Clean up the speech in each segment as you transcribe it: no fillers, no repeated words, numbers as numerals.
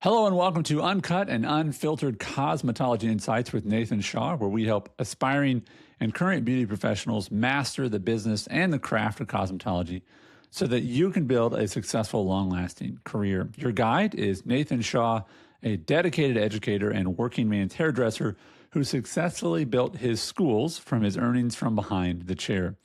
Hello and welcome to Uncut and Unfiltered Cosmetology Insights with Nathan Shaw, where we help aspiring and current beauty professionals master the business and the craft of cosmetology so that you can build a successful, long lasting career. Your guide is Nathan Shaw, a dedicated educator and working man's hairdresser who successfully built his schools from his earnings from behind the chair.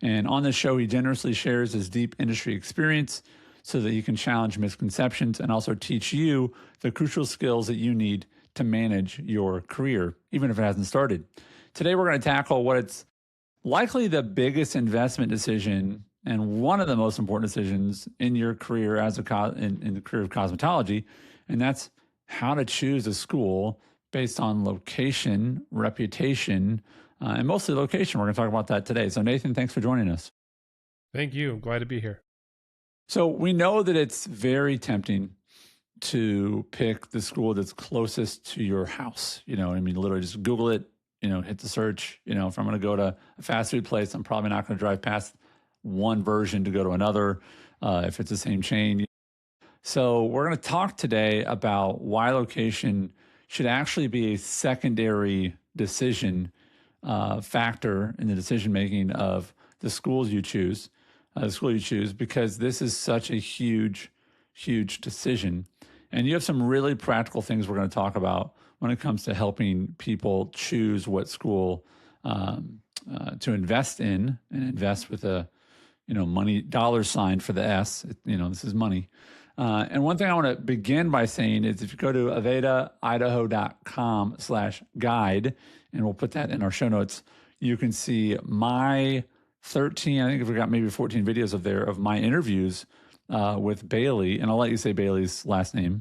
And on this show, he generously shares his deep industry experience so that you can challenge misconceptions and also teach you the crucial skills that you need to manage your career, even if it hasn't started. Today, we're going to tackle what it's likely the biggest investment decision and one of the most important decisions in your career as in the career of cosmetology, and that's how to choose a school based on location, reputation, and mostly location. We're going to talk about that today. So, Nathan, thanks for joining us. Thank you. I'm glad to be here. So we know that it's very tempting to pick the school that's closest to your house. You know, I mean, literally just Google it, hit the search. If I'm going to go to a fast food place, I'm probably not going to drive past one version to go to another if it's the same chain. So we're going to talk today about why location should actually be a secondary decision factor in the decision making of the schools you choose. The school you choose, because this is such a huge decision. And you have some really practical things we're going to talk about when it comes to helping people choose what school to invest in, and invest with a, money dollar sign for the S. This is money. And one thing I want to begin by saying is if you go to AvedaIdaho.com/guide, and we'll put that in our show notes, you can see my 13, I think we've got maybe 14 videos of my interviews with Bailey. And I'll let you say Bailey's last name.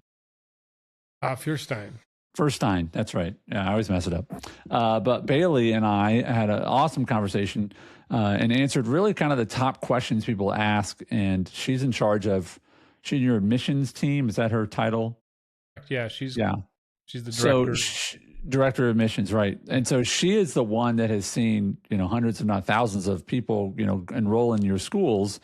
Fierstein. Fierstein, that's right. Yeah, I always mess it up. But Bailey and I had an awesome conversation and answered really kind of the top questions people ask. And she's in charge of, she's in your admissions team. Is that her title? Yeah, she's the director. So director of admissions, right? And so she is the one that has seen, hundreds, if not thousands, of people, enroll in your schools.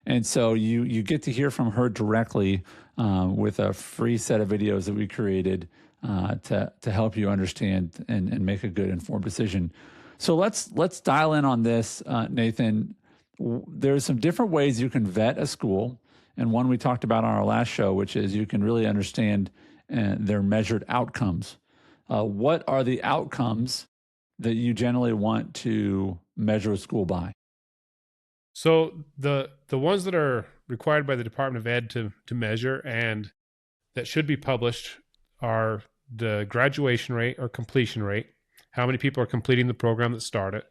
And so you get to hear from her directly with a free set of videos that we created to help you understand and make a good informed decision. So let's dial in on this, Nathan. There's some different ways you can vet a school, and one we talked about on our last show, which is you can really understand their measured outcomes. What are the outcomes that you generally want to measure a school by? So the ones that are required by the Department of Ed to measure and that should be published are the graduation rate or completion rate, how many people are completing the program that started,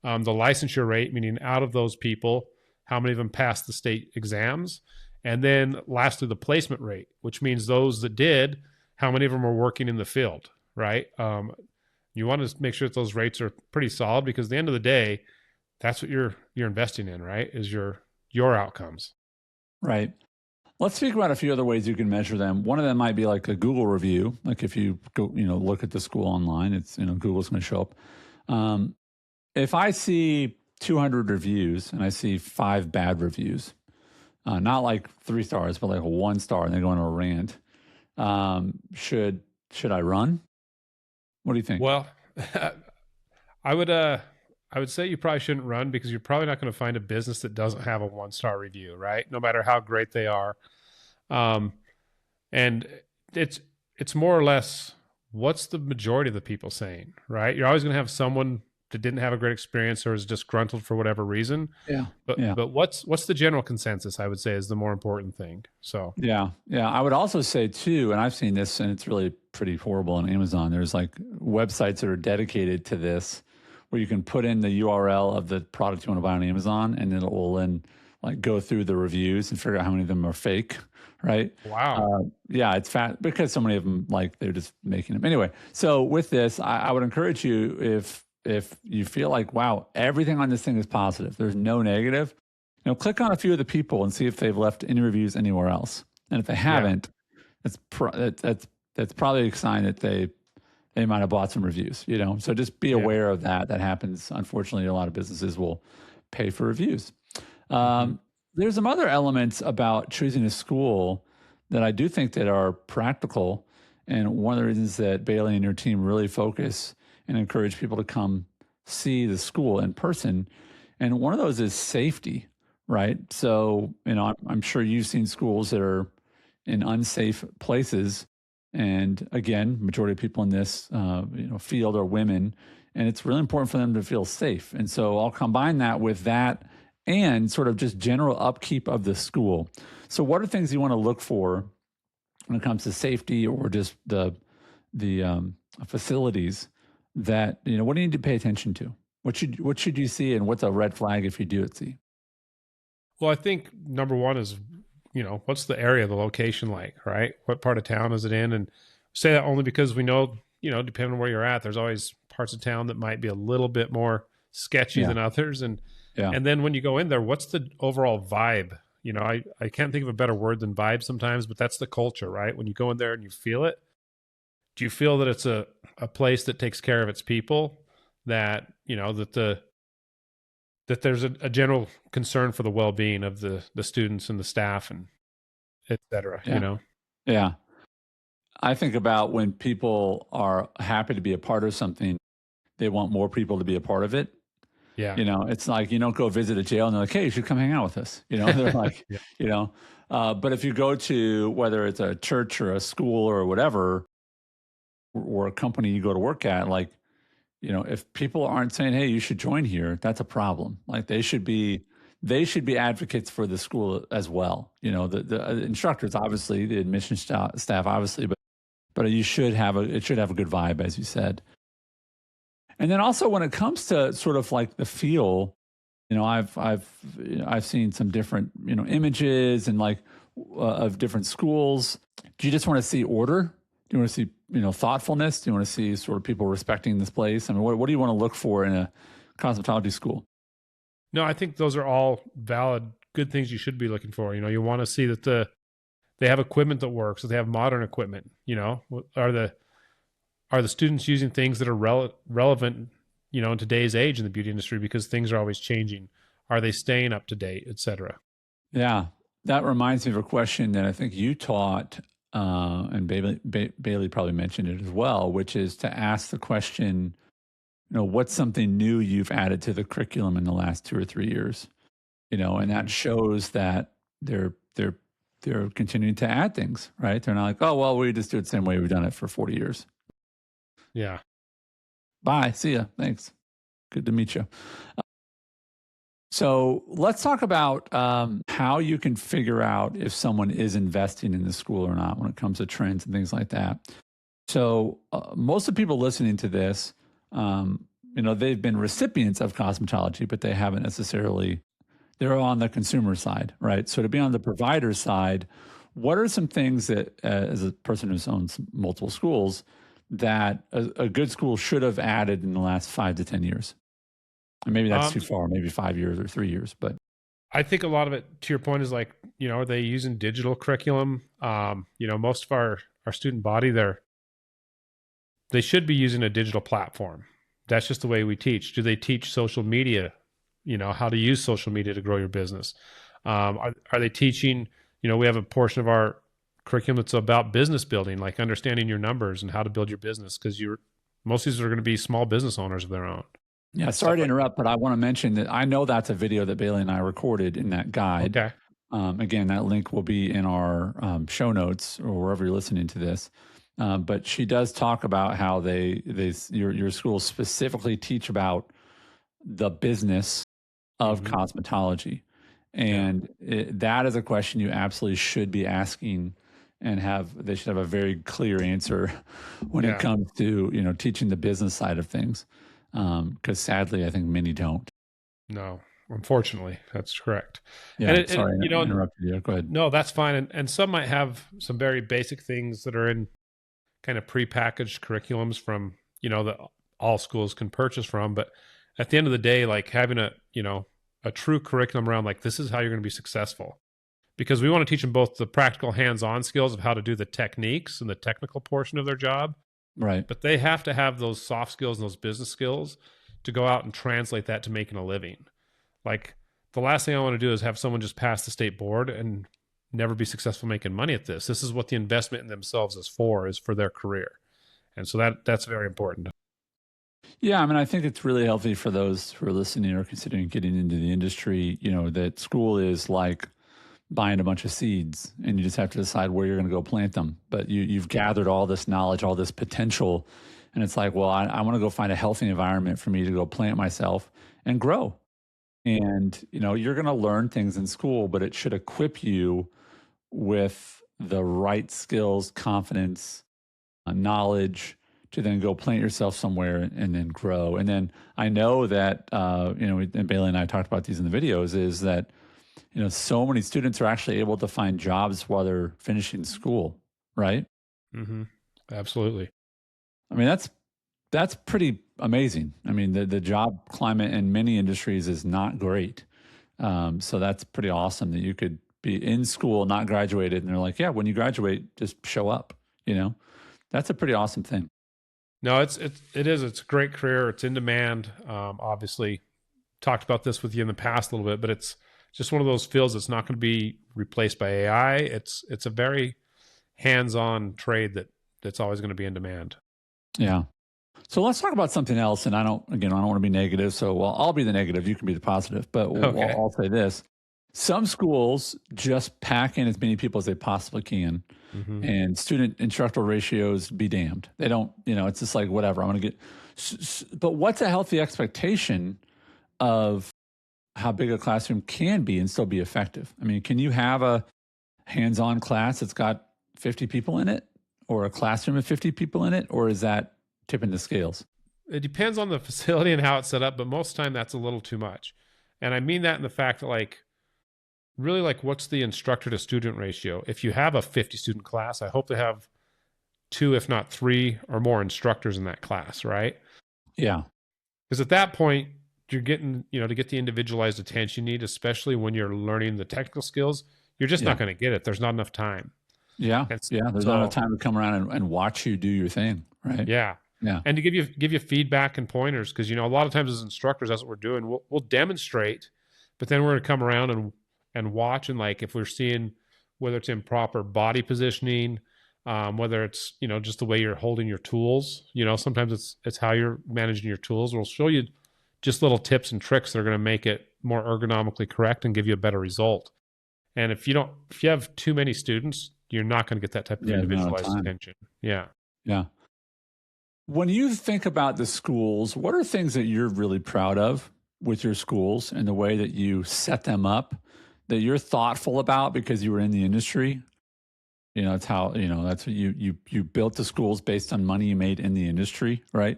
the licensure rate, meaning out of those people, how many of them passed the state exams, and then lastly, the placement rate, which means those that did, how many of them are working in the field. Right. You want to make sure that those rates are pretty solid, because at the end of the day, that's what you're investing in, right? Is your outcomes. Right. Let's speak about a few other ways you can measure them. One of them might be like a Google review. Like if you go, look at the school online, it's, Google's going to show up. If I see 200 reviews and I see 5 bad reviews, not like 3 stars, but like a 1 star, and they go on a rant, should I run? What do you think? Well, I would say you probably shouldn't run, because you're probably not going to find a business that doesn't have a 1-star review, right? No matter how great they are. And it's more or less, what's the majority of the people saying, right? You're always going to have someone that didn't have a great experience or is disgruntled for whatever reason. Yeah. But what's the general consensus, I would say, is the more important thing. So yeah. I would also say too, and I've seen this, and it's really pretty horrible on Amazon. There's like websites that are dedicated to this, where you can put in the URL of the product you want to buy on Amazon, and it will then like go through the reviews and figure out how many of them are fake. Right. Wow. Yeah, it's fat because so many of them, like, they're just making them anyway. So with this, I would encourage you, if you feel like, wow, everything on this thing is positive, there's no negative, click on a few of the people and see if they've left any reviews anywhere else. And if they haven't, that's probably a sign that they might have bought some reviews, So just be aware of that. That happens. Unfortunately, a lot of businesses will pay for reviews. There's some other elements about choosing a school that I do think that are practical. And one of the reasons that Bailey and your team really focus and encourage people to come see the school in person. And one of those is safety, right? So, I'm sure you've seen schools that are in unsafe places. And again, majority of people in this, field are women, and it's really important for them to feel safe. And so I'll combine that with that and sort of just general upkeep of the school. So, what are things you want to look for when it comes to safety or just the facilities that, what do you need to pay attention to? What should you see, and what's a red flag if you do see? Well, I think number one is, what's the area, the location like, right? What part of town is it in? And say that only because we know, depending on where you're at, there's always parts of town that might be a little bit more sketchy Yeah. than others. And Yeah. and then when you go in there, what's the overall vibe? I can't think of a better word than vibe sometimes, but that's the culture, right? When you go in there and you feel it, do you feel that it's a place that takes care of its people, that, that there's a general concern for the well-being of the students and the staff and et cetera, Yeah. Yeah. I think about when people are happy to be a part of something, they want more people to be a part of it. Yeah. It's like you don't go visit a jail and they're like, hey, you should come hang out with us. They're like, Yeah. But if you go to whether it's a church or a school or whatever, or a company you go to work at, like, if people aren't saying, hey, you should join here, that's a problem. Like they should be advocates for the school as well. The instructors, obviously, the admission staff, obviously, but it should have a good vibe, as you said. And then also when it comes to sort of like the feel, I've seen some different images and like of different schools. Do you just want to see order? Do you want to see thoughtfulness? Do you want to see sort of people respecting this place? I mean, what do you want to look for in a cosmetology school? No, I think those are all valid, good things you should be looking for. You want to see that they have equipment that works, that they have modern equipment. Are the students using things that are relevant, in today's age in the beauty industry, because things are always changing? Are they staying up to date, et cetera? Yeah, that reminds me of a question that I think you taught, and Bailey probably mentioned it as well, which is to ask the question, what's something new you've added to the curriculum in the last 2 or 3 years? And that shows that they're continuing to add things, right? They're not like, oh, well, we just do it the same way we've done it for 40 years. Yeah. Bye. See ya. Thanks. Good to meet you. So let's talk about how you can figure out if someone is investing in the school or not when it comes to trends and things like that. So most of the people listening to this, they've been recipients of cosmetology, but they haven't necessarily, they're on the consumer side, right? So to be on the provider side, what are some things that, as a person who owns multiple schools, that a good school should have added in the last 5 to 10 years? And maybe that's too far, maybe 5 years or 3 years, but I think a lot of it, to your point, is like, are they using digital curriculum? Most of our student body, they should be using a digital platform. That's just the way we teach. Do they teach social media, how to use social media to grow your business? Are they teaching, we have a portion of our curriculum that's about business building, like understanding your numbers and how to build your business, because most of these are going to be small business owners of their own. Yeah, sorry to interrupt, but I want to mention that I know that's a video that Bailey and I recorded in that guide. Okay. Again, that link will be in our show notes or wherever you're listening to this. But she does talk about how your schools specifically teach about the business of cosmetology. And that is a question you absolutely should be asking, and they should have a very clear answer when it comes to, teaching the business side of things. Because sadly, I think many don't. No, unfortunately, that's correct. Yeah, sorry, I interrupted you. Go ahead. No, that's fine. And some might have some very basic things that are in kind of prepackaged curriculums from, that all schools can purchase from. But at the end of the day, like having a true curriculum around, like, this is how you're going to be successful. Because we want to teach them both the practical hands-on skills of how to do the techniques and the technical portion of their job. Right. But they have to have those soft skills and those business skills to go out and translate that to making a living. Like, the last thing I want to do is have someone just pass the state board and never be successful making money at this. This is what the investment in themselves is for their career. And so that's very important. Yeah, I mean, I think it's really healthy for those who are listening or considering getting into the industry, that school is like buying a bunch of seeds and you just have to decide where you're going to go plant them. But you've gathered all this knowledge, all this potential. And it's like, well, I want to go find a healthy environment for me to go plant myself and grow. And, you're going to learn things in school, but it should equip you with the right skills, confidence, knowledge to then go plant yourself somewhere and then grow. And then I know that, and Bailey and I talked about these in the videos, is that, so many students are actually able to find jobs while they're finishing school, right? Mm-hmm. Absolutely. I mean, that's pretty amazing. I mean, the job climate in many industries is not great. So that's pretty awesome that you could be in school, not graduated, and they're like, yeah, when you graduate, just show up, That's a pretty awesome thing. No, it is. It's a great career. It's in demand. Obviously, talked about this with you in the past a little bit, but it's just one of those fields that's not going to be replaced by AI. It's a very hands-on trade that's always going to be in demand. Yeah. So let's talk about something else. And I don't want to be negative. So, well, I'll be the negative. You can be the positive. But Okay. I'll say this. Some schools just pack in as many people as they possibly can. Mm-hmm. And student instructor ratios be damned. They don't, it's just like, whatever, I'm going to get. But what's a healthy expectation of how big a classroom can be and still be effective? I mean, can you have a hands-on class that's got 50 people in it, or a classroom of 50 people in it, or is that tipping the scales? It depends on the facility and how it's set up, but most of the time that's a little too much. And I mean that in the fact that really what's the instructor to student ratio? If you have a 50 student class, I hope they have 2, if not 3 or more instructors in that class, right? Yeah. Because at that point, you're getting, to get the individualized attention you need, especially when you're learning the technical skills, you're just not going to get it. There's not enough time. Yeah. There's not enough time to come around and watch you do your thing, right? Yeah. Yeah. And to give you feedback and pointers, because, a lot of times as instructors, that's what we're doing. We'll demonstrate, but then we're going to come around and watch, and if we're seeing whether it's improper body positioning, whether it's just the way you're holding your tools, sometimes it's how you're managing your tools. We'll show you just little tips and tricks that are going to make it more ergonomically correct and give you a better result. And if you have too many students, you're not going to get that type of individualized attention. Yeah. When you think about the schools, what are things that you're really proud of with your schools and the way that you set them up, that you're thoughtful about because you were in the industry? It's how, that's what you built the schools based on money you made in the industry, right?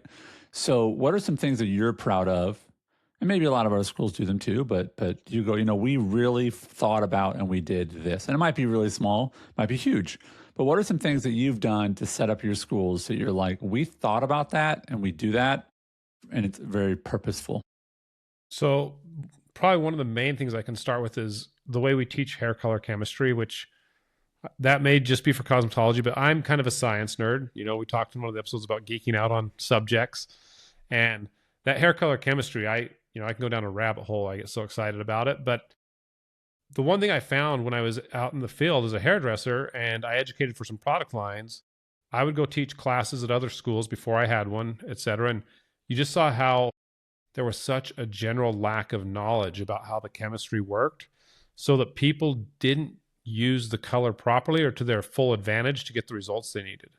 So what are some things that you're proud of? And maybe a lot of other schools do them too, but you go, we really thought about and we did this. And it might be really small, might be huge. But what are some things that you've done to set up your schools that you're like, we thought about that and we do that, and it's very purposeful? So probably one of the main things I can start with is the way we teach hair color chemistry, which that may just be for cosmetology, but I'm kind of a science nerd. We talked in one of the episodes about geeking out on subjects, and that hair color chemistry, I can go down a rabbit hole. I get so excited about it. But the one thing I found when I was out in the field as a hairdresser and I educated for some product lines, I would go teach classes at other schools before I had one, et cetera. And you just saw how there was such a general lack of knowledge about how the chemistry worked, so that people didn't use the color properly or to their full advantage to get the results they needed.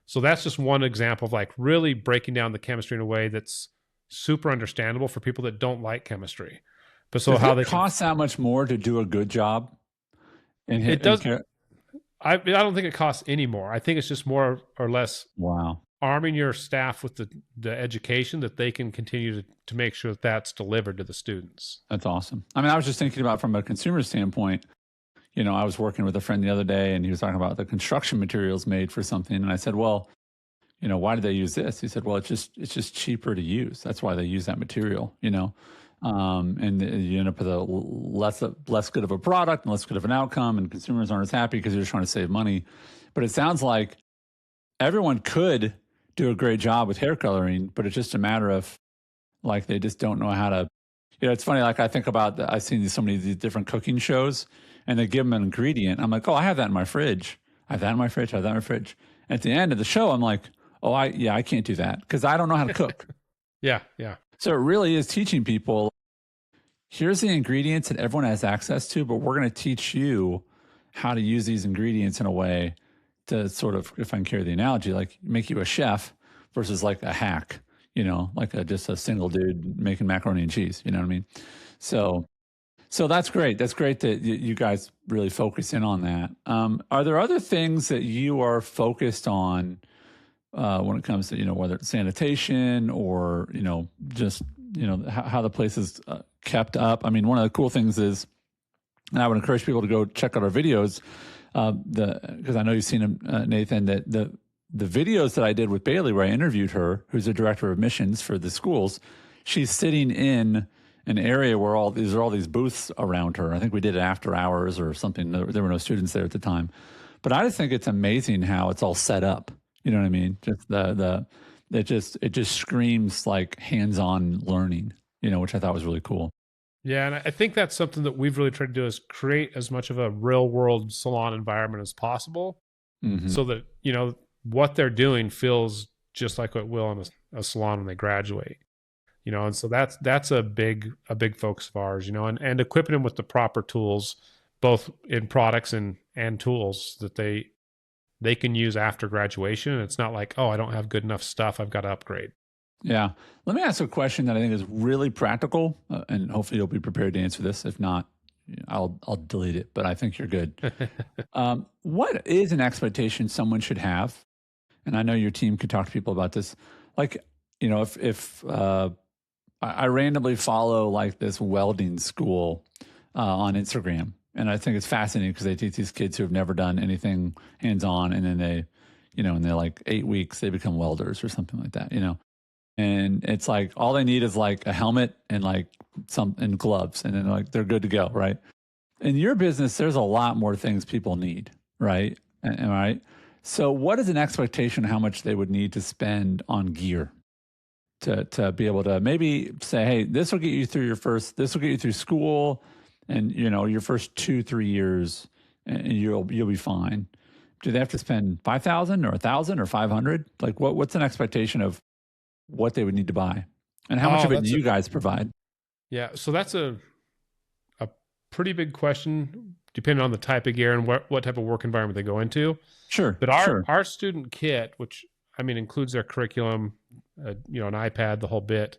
So that's just one example of really breaking down the chemistry in a way that's super understandable for people that don't like chemistry. But so how they cost that much more to do a good job? It does. I don't think it costs any more. I think it's just more or less arming your staff with the education that they can continue to make sure that that's delivered to the students. That's awesome. I mean, I was just thinking about from a consumer standpoint. I was working with a friend the other day and he was talking about the construction materials made for something. And I said, well, why do they use this? He said, well, it's just cheaper to use. That's why they use that material, and you end up with a less good of a product and less good of an outcome, and consumers aren't as happy because they're just trying to save money. But it sounds like everyone could do a great job with hair coloring, but it's just a matter of they just don't know how to. It's funny. I think about I've seen so many of these different cooking shows, and they give them an ingredient. I'm like, oh, I have that in my fridge. I have that in my fridge. I have that in my fridge. And at the end of the show, I'm like, oh, I can't do that because I don't know how to cook. Yeah. Yeah. So it really is teaching people, here's the ingredients that everyone has access to, but we're going to teach you how to use these ingredients in a way to sort of, if I can carry the analogy, like make you a chef versus like a hack, like just a single dude making macaroni and cheese. You know what I mean? So that's great. That's great that you guys really focus in on that. Are there other things that you are focused on when it comes to, whether it's sanitation or, just, how the place is kept up? I mean, one of the cool things is, and I would encourage people to go check out our videos, because I know you've seen them, Nathan, that the videos that I did with Bailey, where I interviewed her, who's the director of missions for the schools, she's sitting in an area where there are all these booths around her. I think we did it after hours or something. There were no students there at the time. But I just think it's amazing how it's all set up. You know what I mean? Just it just screams like hands-on learning, which I thought was really cool. Yeah, and I think that's something that we've really tried to do is create as much of a real-world salon environment as possible, so that what they're doing feels just like what will in a salon when they graduate. And so that's a big focus of ours. And equipping them with the proper tools, both in products and tools that they can use after graduation. And it's not like, oh, I don't have good enough stuff, I've got to upgrade. Yeah. Let me ask a question that I think is really practical, and hopefully you'll be prepared to answer this. If not, I'll delete it, but I think you're good. What is an expectation someone should have? And I know your team could talk to people about this. Like, if I randomly follow like this welding school on Instagram, and I think it's fascinating because they teach these kids who have never done anything hands-on, and then they, in their like 8 weeks, they become welders or something like that, And it's like all they need is like a helmet and like and gloves, and then like they're good to go, right? In your business, there's a lot more things people need, right? Am I right? So what is an expectation how much they would need to spend on gear to be able to maybe say, hey, this will get you through this will get you through school and, your first 2-3 years, and you'll be fine. Do they have to spend $5,000 or $1,000 or $500? Like what's an expectation of what they would need to buy, and how much of it do you guys provide? Yeah. So that's a pretty big question, depending on the type of gear and what type of work environment they go into. Sure. But our student kit, which includes their curriculum, an iPad, the whole bit.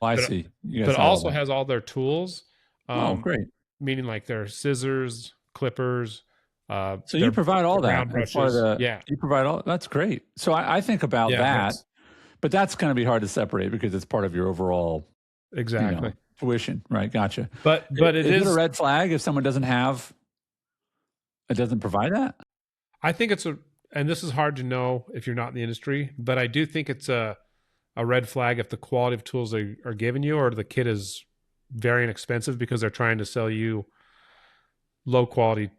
Oh, I see. But also has all their tools. Great. Meaning like their scissors, clippers. So you provide all that. Brushes. You provide all. That's great. So I think about that. But that's going to be hard to separate because it's part of your overall tuition, right? Gotcha. But is it a red flag if someone doesn't provide that? I think and this is hard to know if you're not in the industry, but I do think it's a red flag if the quality of tools they are giving you or the kit is very inexpensive because they're trying to sell you low quality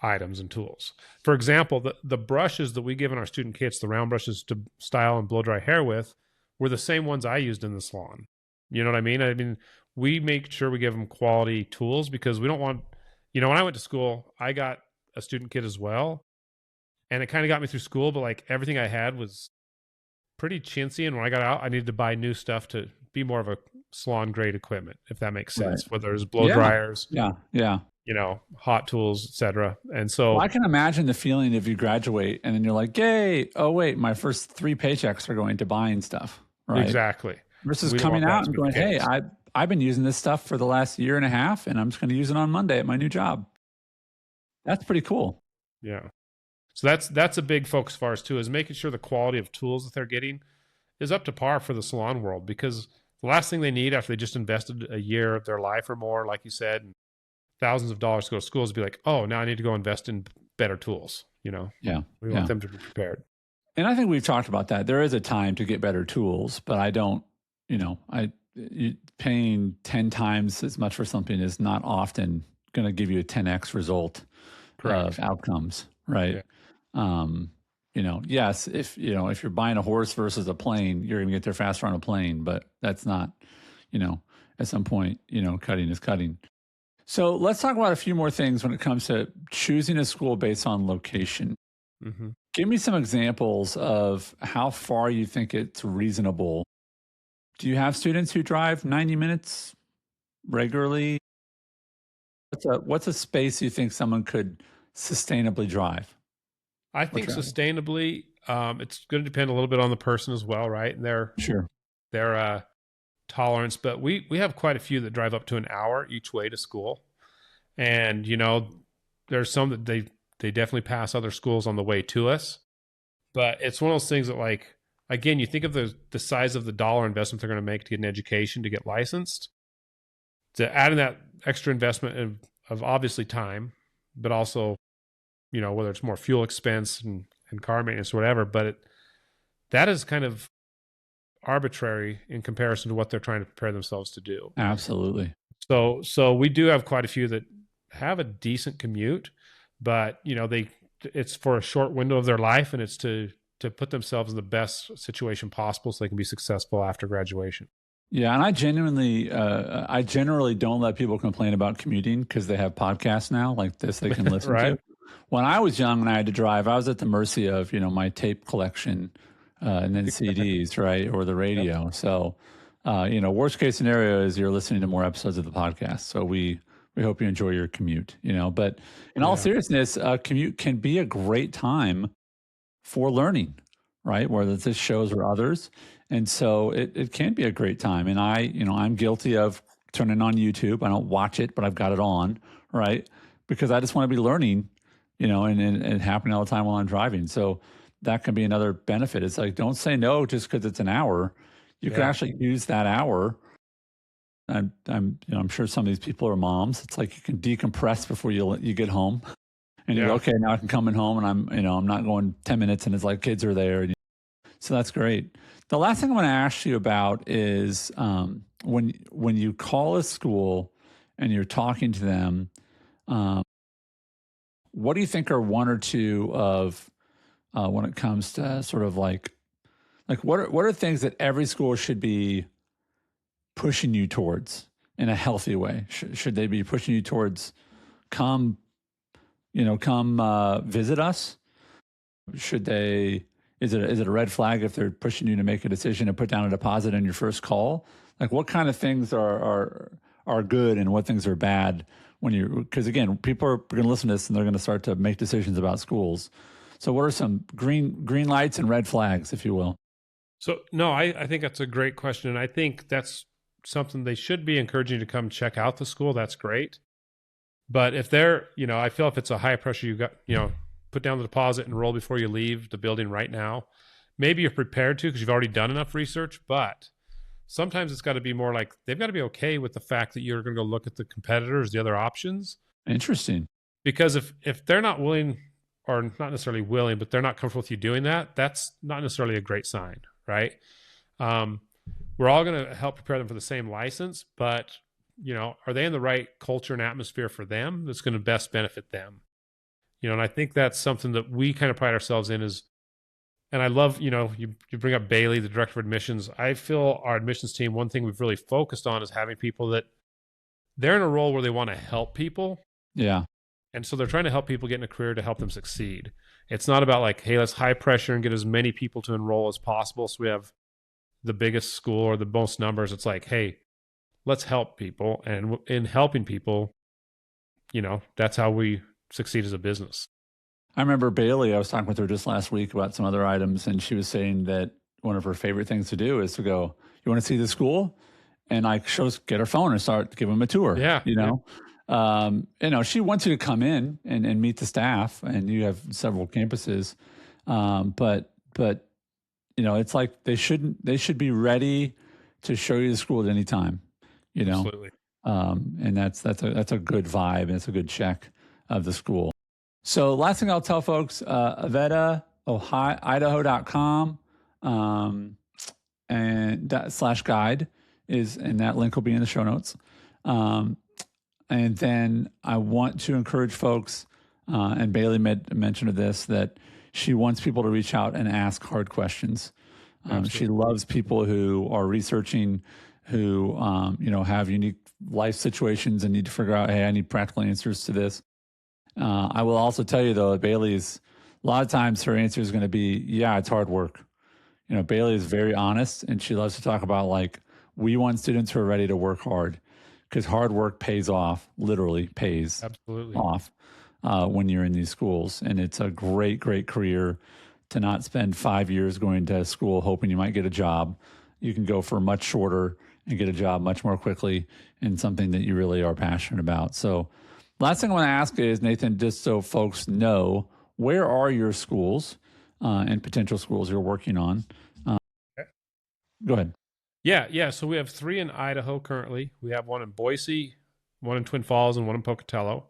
items and tools. For example, the brushes that we give in our student kits, the round brushes to style and blow dry hair with, were the same ones I used in the salon. You know what I mean? I mean, we make sure we give them quality tools because we don't want, when I went to school, I got a student kit as well. And it kind of got me through school, but like everything I had was pretty chintzy. And when I got out, I needed to buy new stuff to be more of a salon grade equipment, if that makes sense, whether it's blow dryers. Yeah. Hot tools, etc. And so I can imagine the feeling if you graduate and then you're like, yay, oh wait, my first 3 paychecks are going to buying stuff, right? Exactly. Versus coming out and going, hey, I've been using this stuff for the last 1.5 years and I'm just going to use it on Monday at my new job. That's pretty cool. Yeah. So that's a big focus of ours too, is making sure the quality of tools that they're getting is up to par for the salon world, because the last thing they need after they just invested a year of their life or more, like you said, and thousands of dollars to go to school, is to be like, oh, now I need to go invest in better tools. Yeah. We want them to be prepared. And I think we've talked about that. There is a time to get better tools, but I don't, paying 10 times as much for something is not often going to give you a 10x result of outcomes, right? Yeah. Yes, if you're buying a horse versus a plane, you're going to get there faster on a plane, but that's not, at some point, cutting is cutting. So let's talk about a few more things when it comes to choosing a school based on location. Hmm. Give me some examples of how far you think it's reasonable. Do you have students who drive 90 minutes regularly? What's a space you think someone could sustainably drive I or think travel? sustainably, it's going to depend a little bit on the person as well, right? And Sure. their tolerance. But we have quite a few that drive up to an hour each way to school, and there's some that they definitely pass other schools on the way to us. But it's one of those things that, like, again, you think of the size of the dollar investment they're going to make to get an education, to get licensed, to add in that extra investment of obviously time, but also whether it's more fuel expense and car maintenance or whatever. But that is kind of arbitrary in comparison to what they're trying to prepare themselves to do. Absolutely. So we do have quite a few that have a decent commute, but it's for a short window of their life, and it's to put themselves in the best situation possible so they can be successful after graduation. Yeah, and I generally don't let people complain about commuting because they have podcasts now like this they can listen to. Right? When I was young and I had to drive, I was at the mercy of my tape collection and then CDs, right, or the Yep. radio. So, worst case scenario is you're listening to more episodes of the podcast. So we hope you enjoy your commute. But in all Yeah. seriousness, a commute can be a great time for learning, right? Whether it's this shows or others. And so it can be a great time. And I'm guilty of turning on YouTube. I don't watch it, but I've got it on, right? Because I just want to be learning, and happening all the time while I'm driving. So that can be another benefit. It's like, don't say no just because it's an hour. You can Yeah. actually use that hour. I'm sure some of these people are moms. It's like you can decompress before you get home. And you go, Yeah. okay, now I can come in home and I'm not going 10 minutes and it's like kids are there. So that's great. The last thing I want to ask you about is when you call a school and you're talking to them, um, what do you think are one or two of when it comes to sort of like what are things that every school should be pushing you towards in a healthy way? Should they be pushing you towards come visit us? Should they? Is it a red flag if they're pushing you to make a decision to put down a deposit in your first call? Like, what kind of things are good and what things are bad when you? Because again, people are going to listen to this and they're going to start to make decisions about schools. So, what are some green lights and red flags, if you will? So no, I think that's a great question, and I think that's something they should be encouraging you to come check out the school. That's great. But if they're, I feel if it's a high pressure, you got, put down the deposit and roll before you leave the building right now. Maybe you're prepared to because you've already done enough research, but sometimes it's got to be more like they've got to be okay with the fact that you're going to go look at the competitors, the other options. Interesting. Because if they're not willing, or not necessarily willing, but they're not comfortable with you doing that, that's not necessarily a great sign, right? Um, we're all going to help prepare them for the same license, but are they in the right culture and atmosphere for them that's going to best benefit them? And I think that's something that we kind of pride ourselves in is, and I love, you bring up Bailey, the director of admissions. I feel our admissions team, one thing we've really focused on is having people that they're in a role where they want to help people. Yeah. And so they're trying to help people get in a career to help them succeed. It's not about like, hey, let's high pressure and get as many people to enroll as possible so we have the biggest school or the most numbers. It's like, hey, let's help people. And in helping people, that's how we succeed as a business. I remember Bailey, I was talking with her just last week about some other items, and she was saying that one of her favorite things to do is to go, you want to see the school? And I get her phone and start to give them a tour, Yeah. Yeah. she wants you to come in and meet the staff, and you have several campuses. But it's like they should be ready to show you the school at any time, Absolutely. and that's a good vibe and it's a good check of the school. So last thing I'll tell folks, Avetta, Idaho.com and /guide is, and that link will be in the show notes. And then I want to encourage folks, and Bailey mentioned this, that she wants people to reach out and ask hard questions. She loves people who are researching, who have unique life situations and need to figure out, hey, I need practical answers to this. I will also tell you, though, Bailey's, a lot of times her answer is going to be, yeah, it's hard work. Bailey is very honest, and she loves to talk about, like, we want students who are ready to work hard, because hard work pays off, literally pays Absolutely. off when you're in these schools. And it's a great, great career to not spend 5 years going to school hoping you might get a job. You can go for much shorter and get a job much more quickly in something that you really are passionate about. So, last thing I want to ask is, Nathan, just so folks know, where are your schools and potential schools you're working on? Okay. Go ahead. Yeah. So we have 3 in Idaho currently. We have one in Boise, one in Twin Falls, and one in Pocatello.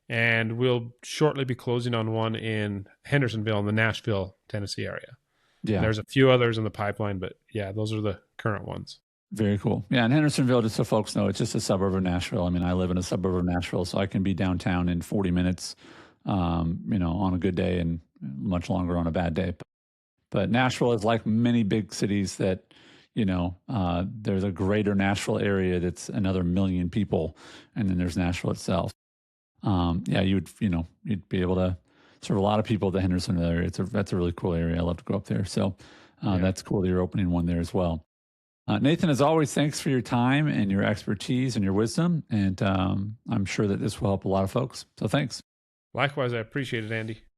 And we'll shortly be closing on one in Hendersonville in the Nashville, Tennessee area. Yeah. And there's a few others in the pipeline, but yeah, those are the current ones. Very cool. Yeah, and Hendersonville, just so folks know, it's just a suburb of Nashville. I mean, I live in a suburb of Nashville, so I can be downtown in 40 minutes, on a good day and much longer on a bad day. But Nashville is like many big cities that, there's a greater Nashville area that's another million people, and then there's Nashville itself. You'd be able to serve a lot of people at the Hendersonville area. That's a really cool area. I love to go up there. So that's cool that you're opening one there as well. Nathan, as always, thanks for your time and your expertise and your wisdom. And I'm sure that this will help a lot of folks. So thanks. Likewise, I appreciate it, Andy.